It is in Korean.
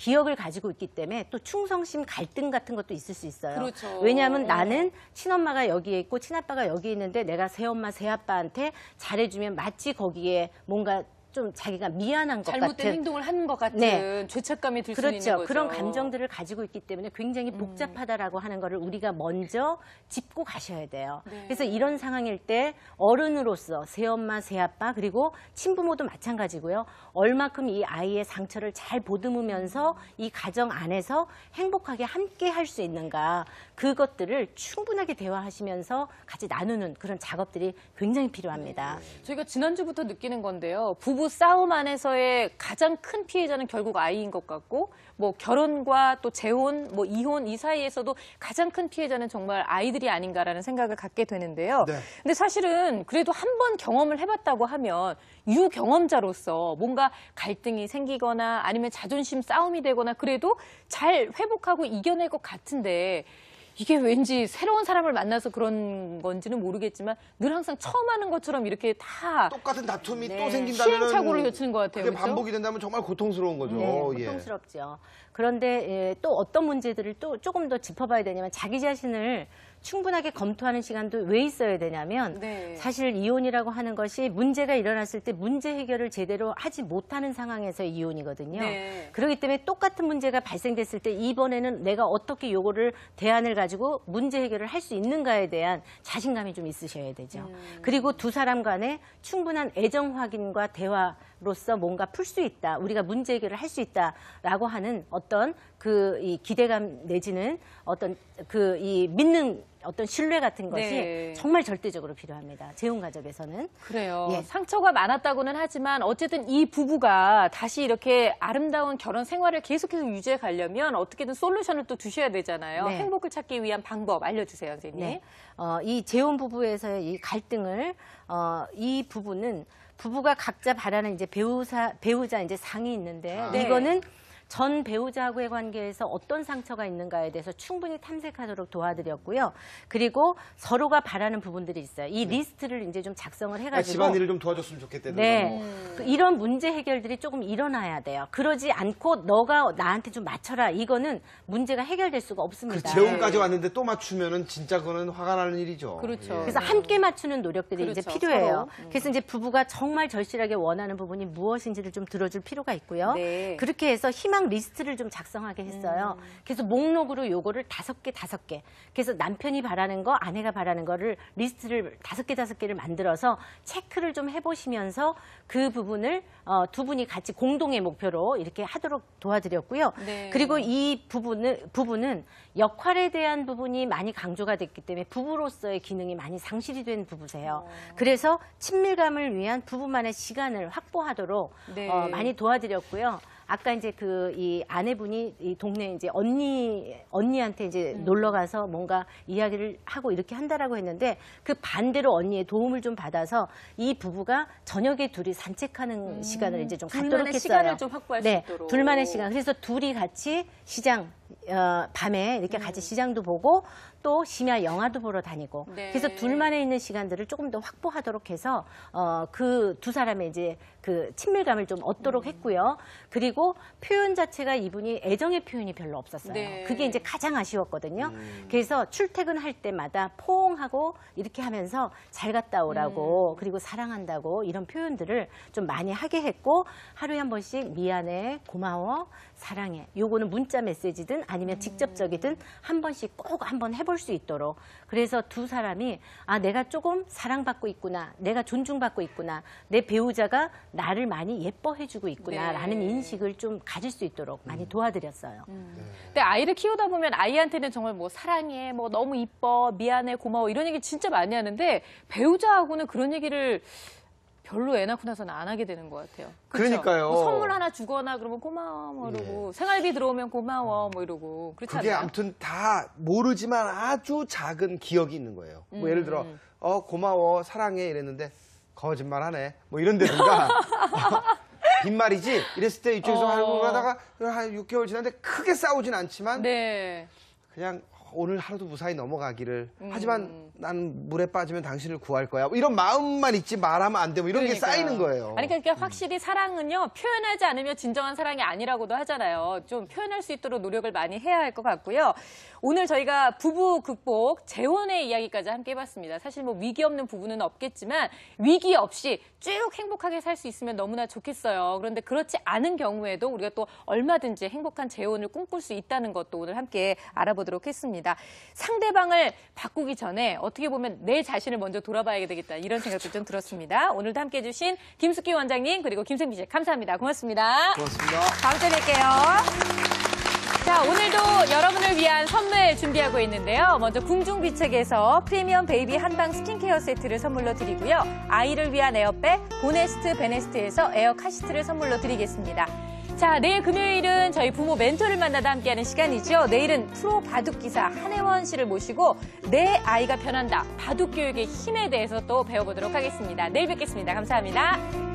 기억을 가지고 있기 때문에 또 충성심 갈등 같은 것도 있을 수 있어요. 그렇죠. 왜냐하면 나는 친엄마가 여기에 있고 친아빠가 여기 있는데 내가 새엄마, 새아빠한테 잘해주면 마치 거기에 뭔가 좀 자기가 미안한 것 잘못된 같은 행동을 한 것 같은 네. 죄책감이 들 수 그렇죠. 있는 거죠. 그런 감정들을 가지고 있기 때문에 굉장히 복잡하다라고 하는 거를 우리가 먼저 짚고 가셔야 돼요. 네. 그래서 이런 상황일 때 어른으로서 새엄마, 새아빠 그리고 친부모도 마찬가지고요. 얼마큼 이 아이의 상처를 잘 보듬으면서 이 가정 안에서 행복하게 함께 할 수 있는가 그것들을 충분하게 대화하시면서 같이 나누는 그런 작업들이 굉장히 필요합니다. 저희가 지난주부터 느끼는 건데요. 부부 싸움 안에서의 가장 큰 피해자는 결국 아이인 것 같고 뭐 결혼과 또 재혼, 뭐 이혼 이 사이에서도 가장 큰 피해자는 정말 아이들이 아닌가라는 생각을 갖게 되는데요. 네. 근데 사실은 그래도 한 번 경험을 해봤다고 하면 유경험자로서 뭔가 갈등이 생기거나 아니면 자존심 싸움이 되거나 그래도 잘 회복하고 이겨낼 것 같은데 이게 왠지 새로운 사람을 만나서 그런 건지는 모르겠지만 늘 항상 처음 하는 것처럼 이렇게 다 똑같은 다툼이 네. 또 생긴다면 시행착오를 거치는 것 같아요. 그게 그렇죠? 반복이 된다면 정말 고통스러운 거죠. 네, 예. 고통스럽죠. 그런데 또 어떤 문제들을 또 조금 더 짚어봐야 되냐면 자기 자신을 충분하게 검토하는 시간도 왜 있어야 되냐면 네. 사실 이혼이라고 하는 것이 문제가 일어났을 때 문제 해결을 제대로 하지 못하는 상황에서의 이혼이거든요. 네. 그렇기 때문에 똑같은 문제가 발생됐을 때 이번에는 내가 어떻게 요거를 대안을 가지고 문제 해결을 할 수 있는가에 대한 자신감이 좀 있으셔야 되죠. 그리고 두 사람 간에 충분한 애정 확인과 대화로서 뭔가 풀 수 있다. 우리가 문제 해결을 할 수 있다라고 하는 어떤 이 기대감 내지는 어떤 이 믿는 어떤 신뢰 같은 것이 네. 정말 절대적으로 필요합니다. 재혼 가족에서는. 그래요. 예. 상처가 많았다고는 하지만 어쨌든 이 부부가 다시 이렇게 아름다운 결혼 생활을 계속해서 유지해 가려면 어떻게든 솔루션을 또 주셔야 되잖아요. 네. 행복을 찾기 위한 방법 알려주세요, 선생님. 네. 이 재혼 부부에서의 이 갈등을 이 부부는 부부가 각자 바라는 이제 배우자 이제 상이 있는데 네. 이거는 전 배우자하고의 관계에서 어떤 상처가 있는가에 대해서 충분히 탐색하도록 도와드렸고요. 그리고 서로가 바라는 부분들이 있어요. 이 리스트를 이제 좀 작성을 해가지고 집안일을 좀 도와줬으면 좋겠다든가. 네. 뭐. 이런 문제 해결들이 조금 일어나야 돼요. 그러지 않고 너가 나한테 좀 맞춰라. 이거는 문제가 해결될 수가 그 없습니다. 재혼까지 왔는데 또 맞추면은 진짜 그거는 화가 나는 일이죠. 그렇죠. 예. 그래서 함께 맞추는 노력들이 이제 그렇죠, 필요해요. 서로. 그래서 이제 부부가 정말 절실하게 원하는 부분이 무엇인지를 좀 들어줄 필요가 있고요. 네. 그렇게 해서 희망 리스트를 좀 작성하게 했어요. 그래서 목록으로 요거를 5개. 그래서 남편이 바라는 거, 아내가 바라는 거를 리스트를 5개를 만들어서 체크를 좀 해보시면서 그 부분을 두 분이 같이 공동의 목표로 이렇게 하도록 도와드렸고요. 네. 그리고 이 부부는 역할에 대한 부분이 많이 강조가 됐기 때문에 부부로서의 기능이 많이 상실이 된 부부세요. 그래서 친밀감을 위한 부부만의 시간을 확보하도록 네. 많이 도와드렸고요. 아까 이제 이 아내분이 이 동네 이제 언니한테 이제 놀러 가서 뭔가 이야기를 하고 이렇게 한다라고 했는데 그 반대로 언니의 도움을 좀 받아서 이 부부가 저녁에 둘이 산책하는 시간을 이제 좀 갖도록 둘만의 했어요. 시간을 좀 확보할 수 있도록. 둘만의 시간. 그래서 둘이 같이 시장 밤에 이렇게 같이 시장도 보고 또 심야 영화도 보러 다니고 네. 그래서 둘만에 있는 시간들을 조금 더 확보하도록 해서 그 두 사람의 이제 그 친밀감을 좀 얻도록 했고요. 그리고 표현 자체가 이분이 애정의 표현이 별로 없었어요. 네. 그게 이제 가장 아쉬웠거든요. 그래서 출퇴근할 때마다 포옹하고 이렇게 하면서 잘 갔다 오라고 그리고 사랑한다고 이런 표현들을 좀 많이 하게 했고 하루에 한 번씩 미안해, 고마워, 사랑해. 요거는 문자 메시지든 아니면 직접적이든 한 번씩 꼭 한번 해볼 수 있도록. 그래서 두 사람이 내가 조금 사랑받고 있구나. 내가 존중받고 있구나. 내 배우자가 나를 많이 예뻐해주고 있구나라는 네. 인식을 좀 가질 수 있도록 많이 도와드렸어요. 근데 아이를 키우다 보면 아이한테는 정말 뭐 사랑해, 뭐 너무 이뻐, 미안해, 고마워 이런 얘기 진짜 많이 하는데 배우자하고는 그런 얘기를 별로 애 낳고 나서는 안 하게 되는 것 같아요. 그쵸? 그러니까요. 뭐 선물 하나 주거나 그러면 고마워 뭐 이러고 생활비 들어오면 고마워 뭐 이러고 그렇지 그게 않나요? 아무튼 다 모르지만 아주 작은 기억이 있는 거예요. 뭐 예를 들어 고마워, 사랑해 이랬는데 거짓말하네 뭐 이런데든가 빈말이지 이랬을 때 이쪽에서 하고 하다가 한 6개월 지났는데 크게 싸우진 않지만 네. 그냥 오늘 하루도 무사히 넘어가기를 하지만 난 물에 빠지면 당신을 구할 거야. 뭐 이런 마음만 있지 말하면 안 돼. 뭐 이런 게 그러니까요. 쌓이는 거예요. 아니 그러니까 확실히 사랑은요 표현하지 않으면 진정한 사랑이 아니라고도 하잖아요. 좀 표현할 수 있도록 노력을 많이 해야 할 것 같고요. 오늘 저희가 부부 극복 재혼의 이야기까지 함께 해봤습니다. 사실 뭐 위기 없는 부부는 없겠지만 위기 없이 쭉 행복하게 살 수 있으면 너무나 좋겠어요. 그런데 그렇지 않은 경우에도 우리가 또 얼마든지 행복한 재혼을 꿈꿀 수 있다는 것도 오늘 함께 알아보도록 했습니다. 상대방을 바꾸기 전에 어떻게 보면 내 자신을 먼저 돌아봐야 되겠다 이런 생각도 좀 들었습니다. 오늘도 함께 해주신 김숙기 원장님 그리고 김생기 씨 감사합니다. 고맙습니다. 고맙습니다. 다음 주에 뵐게요. 자, 오늘도 여러분을 위한 선물 준비하고 있는데요. 먼저 궁중비책에서 프리미엄 베이비 한방 스킨케어 세트를 선물로 드리고요. 아이를 위한 에어백 보네스트 베네스트에서 에어 카시트를 선물로 드리겠습니다. 자, 내일 금요일은 저희 부모 멘토를 만나다 함께하는 시간이죠. 내일은 프로 바둑기사 한혜원 씨를 모시고 내 아이가 변한다. 바둑교육의 힘에 대해서 또 배워보도록 하겠습니다. 내일 뵙겠습니다. 감사합니다.